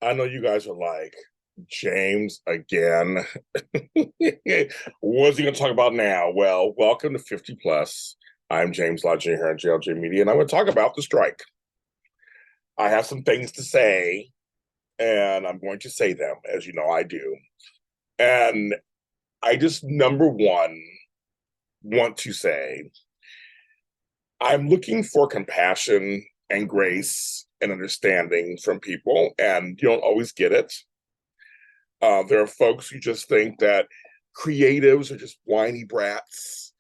I know you guys are like, James again. What's he going to talk about now? Well, welcome to 50 Plus. I'm James Lodge here at JLJ Media, and I'm going to talk about the strike. I have some things to say, and I'm going to say them, as you know I do. And I just, number one, want to say I'm looking for compassion and grace and understanding from people, and you don't always get it. There are folks who just think that creatives are just whiny brats.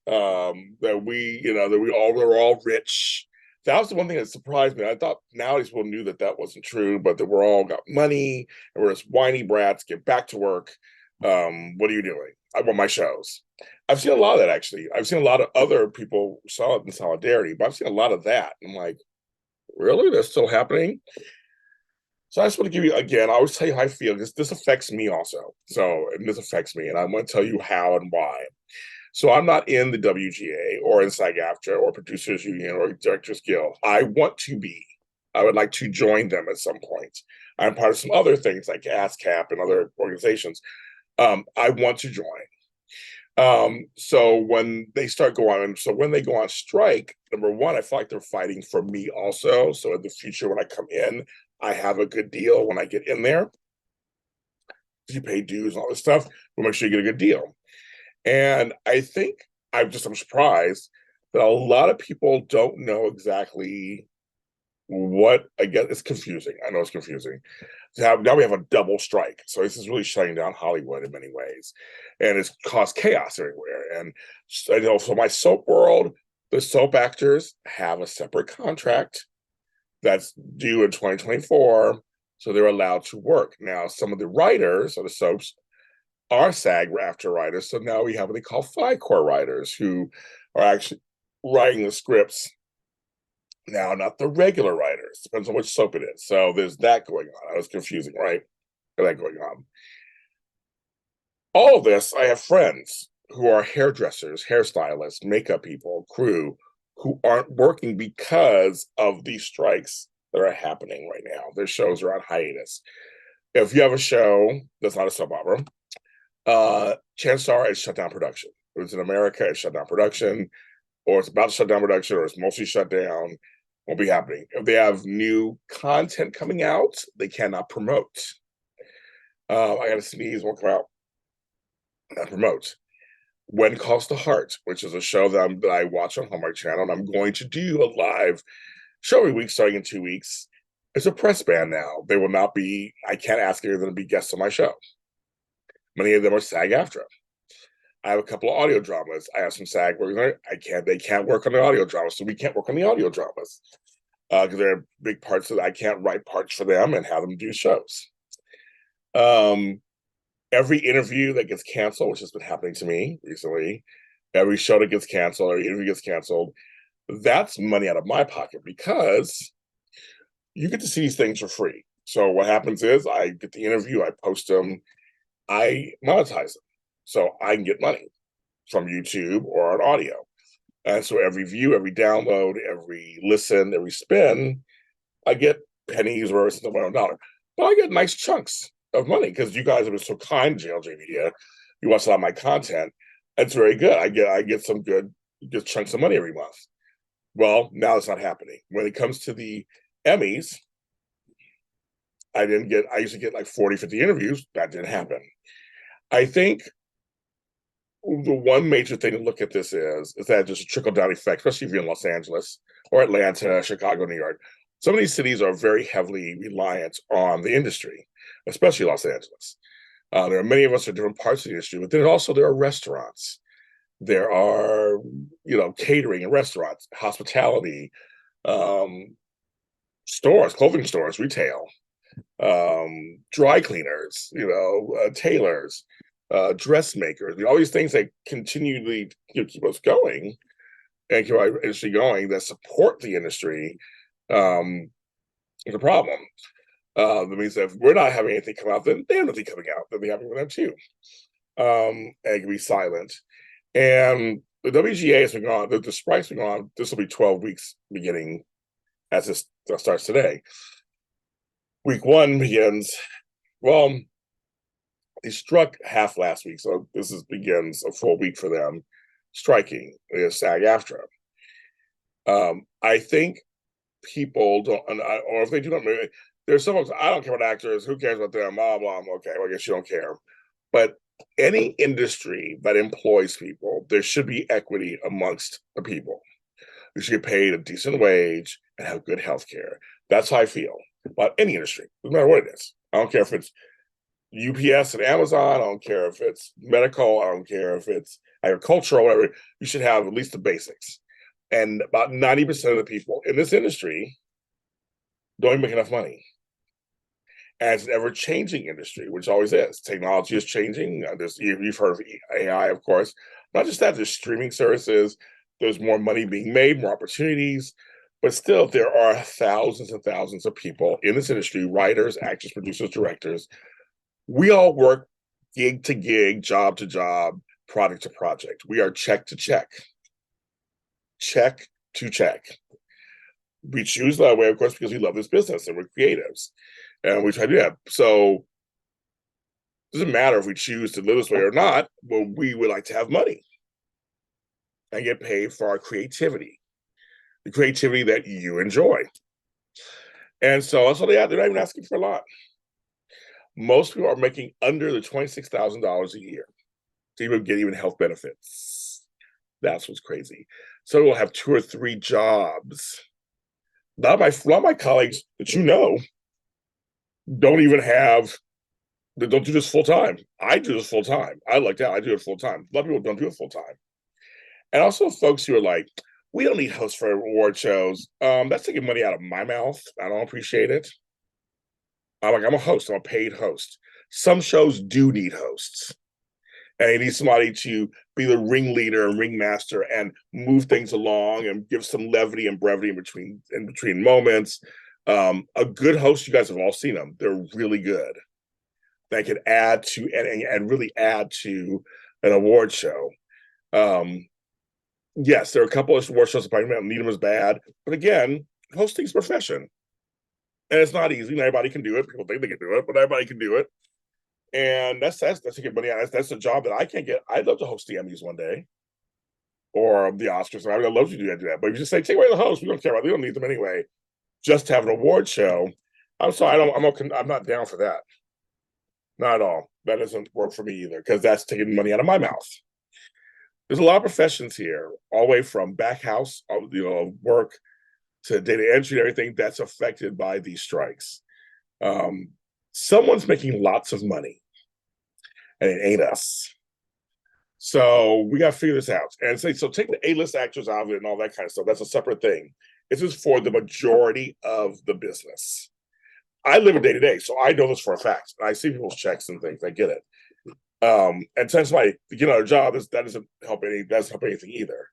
We're all rich. That was the one thing that surprised me. I thought nowadays people knew that that wasn't true, but that we're all got money and we're just whiny brats. Get back to work. What are you doing? I want my shows. I've seen a lot of that actually. I've seen a lot of other people saw it in solidarity, but I've seen a lot of that. I'm like, really? That's still happening? So I just want to give you again, I always tell you how I feel because this affects me also. And this affects me, and I want to tell you how and why. So I'm not in the WGA or in SAG Aftra or Producers Union or Directors Guild. I want to be. I would like to join them at some point. I'm part of some other things like ASCAP and other organizations. I want to join. So when they start going, so when they go on strike, number one, I feel like they're fighting for me also. So in the future, when I come in, I have a good deal when I get in there. You pay dues and all this stuff, we'll make sure you get a good deal. And I think I'm surprised that a lot of people don't know exactly what, I guess it's confusing. I know it's confusing. Now we have a double strike. So this is really shutting down Hollywood in many ways. And it's caused chaos everywhere. And I know for my soap world, the soap actors have a separate contract that's due in 2024. So they're allowed to work. Now, some of the writers of the soaps are SAG Aftra writers. So now we have what they call FICOR writers who are actually writing the scripts now, not the regular writers. Depends on which soap it is. So there's that going on. I was confusing, right? That going on. All of this, I have friends who are hairdressers, hairstylists, makeup people, crew who aren't working because of these strikes that are happening right now. Their shows are on hiatus. If you have a show that's not a soap opera, chances are it's shut down production. If it's in America, it's shut down production, or it's about to shut down production, or it's mostly shut down. Won't be happening. If they have new content coming out, they cannot promote. I got to sneeze, won't come out. Not promote. When Calls the Heart, which is a show that I watch on Hallmark Channel, and I'm going to do a live show every week starting in 2 weeks. It's a press ban now. They will not be, I can't ask any of them to be guests on my show. Many of them are SAG Aftra. I have a couple of audio dramas. I have some SAG workers. They can't work on the audio dramas, so we can't work on the audio dramas because they're big parts of. I can't write parts for them and have them do shows. Every interview that gets canceled, which has been happening to me recently, every show that gets canceled, every interview gets canceled, that's money out of my pocket because you get to see these things for free. So what happens is I get the interview, I post them, I monetize them. So I can get money from YouTube or on audio. And so every view, every download, every listen, every spin, I get pennies or it's $1. But I get nice chunks of money because you guys have been so kind, JLJ Media. You watch a lot of my content. It's very good. I get some good chunks of money every month. Well, now it's not happening. When it comes to the Emmys, I used to get like 40, 50 interviews. That didn't happen. I think the one major thing to look at this is that there's a trickle down effect, especially if you're in Los Angeles or Atlanta, Chicago, New York. Some of these cities are very heavily reliant on the industry, especially Los Angeles. There are many of us in different parts of the industry, but then also there are restaurants. There are, catering and restaurants, hospitality, um, stores, clothing stores, retail, dry cleaners, tailors, dressmakers. All these things that continually keep us going and keep our industry going that support the industry is a problem. That means that if we're not having anything come out, then they have nothing coming out. Then they have for them too. And it can be silent. And the WGA has been gone. The strike's been gone. This will be 12 weeks beginning as this starts today. Week one begins. Well, they struck half last week, so begins a full week for them striking. It's SAG Aftra. I think people don't, or if they do not, there's some folks, I don't care about actors, who cares about them, blah, blah, okay, well, I guess you don't care. But any industry that employs people, there should be equity amongst the people. You should get paid a decent wage and have good health care. That's how I feel about any industry, no matter what it is. I don't care if it's UPS and Amazon, I don't care if it's medical, I don't care if it's agricultural, whatever. You should have at least the basics. And about 90% of the people in this industry don't even make enough money. And it's an ever-changing industry, which always is. Technology is changing. You've heard of AI, of course. Not just that, there's streaming services. There's more money being made, more opportunities. But still, there are thousands and thousands of people in this industry, writers, actors, producers, directors. We all work gig to gig, job to job, project to project. We are check to check. Check to check. We choose that way, of course, because we love this business and we're creatives. And we try to do that. So it doesn't matter if we choose to live this way or not, but we would like to have money and get paid for our creativity, the creativity that you enjoy. And so that's what they're not even asking for a lot. Most people are making under the $26,000 a year to even get health benefits. That's what's crazy. So we'll have 2 or 3 jobs. A lot of my colleagues that you know don't even have, they don't do this full time. I do this full time. I like that. I do it full time. A lot of people don't do it full time. And also folks who are like, we don't need hosts for award shows. That's taking money out of my mouth. I don't appreciate it. I'm a host. I'm a paid host. Some shows do need hosts. And you need somebody to be the ringleader and ringmaster and move things along and give some levity and brevity in between moments. A good host, you guys have all seen them. They're really good. They can add to and really add to an award show. Yes, there are a couple of award shows that probably don't need them as bad, but again, hosting's a profession, and it's not easy. Not everybody can do it. People think they can do it, but everybody can do it. And that's to get money out. That's a job that I can't get. I'd love to host the Emmys one day, or the Oscars. I'd love to do that. But if you just say take away the host, we don't care about. We don't need them anyway. Just to have an award show. I'm sorry. I'm not down for that. Not at all. That doesn't work for me either, because that's taking money out of my mouth. There's a lot of professions here, all the way from back house, work to data entry and everything that's affected by these strikes. Someone's making lots of money, and it ain't us. So we got to figure this out. And so take the A-list actors out of it and all that kind of stuff. That's a separate thing. This is for the majority of the business. I live it day to day, so I know this for a fact. I see people's checks and things. I get it. And telling somebody to get a job, that doesn't help anything either.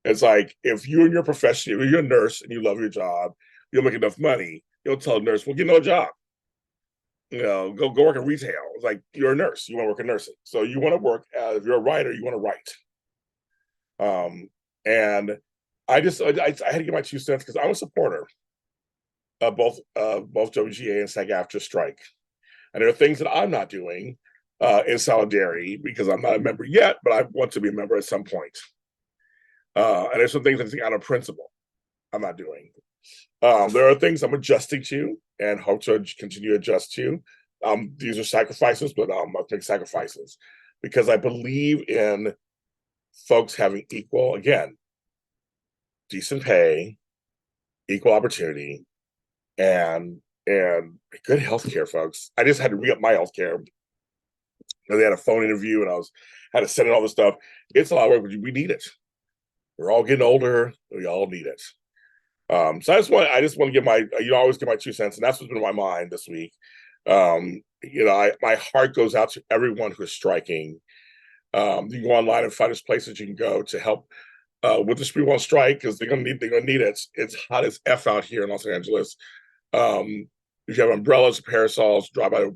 It's like, if you're in your profession, if you're a nurse and you love your job, you'll make enough money, you'll tell a nurse, well, get no job. Go work in retail. It's like, you're a nurse, you want to work in nursing. So you want to work, if you're a writer, you want to write. And I had to get my 2 cents because I'm a supporter of both WGA and SAG Aftra strike. And there are things that I'm not doing in solidarity because I'm not a member yet, but I want to be a member at some point. And there's some things I think out of principle I'm not doing. There are things I'm adjusting to and hope to continue to adjust to. These are sacrifices, but I'll take sacrifices because I believe in folks having equal, again, decent pay, equal opportunity, and good health care, folks. I just had to re-up my health care. They had a phone interview and I had to send in all this stuff. It's a lot of work, but we need it. We're all getting older. We all need it. So I just want to give always give my 2 cents, and that's what's been on my mind this week. My heart goes out to everyone who's striking. You can go online and find there's places you can go to help with the people on strike because they're gonna need it. It's hot as F out here in Los Angeles. If you have umbrellas, parasols, drop off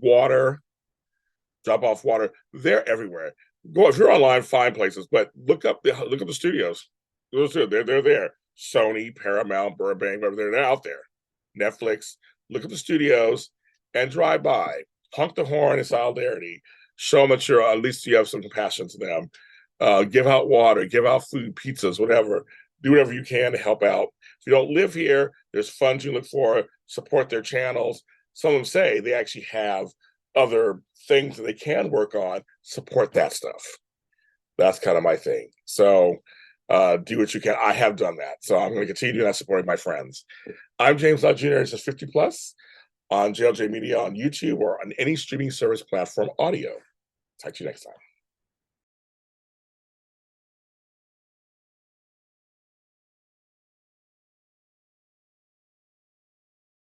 water, they're everywhere. If you're online, find places, but look up the studios. They're there. Sony, Paramount, Burbank, they're out there. Netflix. Look at the studios and drive by, honk the horn in solidarity, show them that you're at least you have some compassion to them. Give out water, give out food, pizzas, whatever. Do whatever you can to help out. If you don't live here, there's funds you look for, support their channels. Some of them say they actually have other things that they can work on, support that stuff. That's kind of my thing. So do what you can. I have done that. So I'm going to continue doing that, supporting my friends. I'm James Lott Jr. This is 50 Plus on JLJ Media on YouTube or on any streaming service platform audio. Talk to you next time.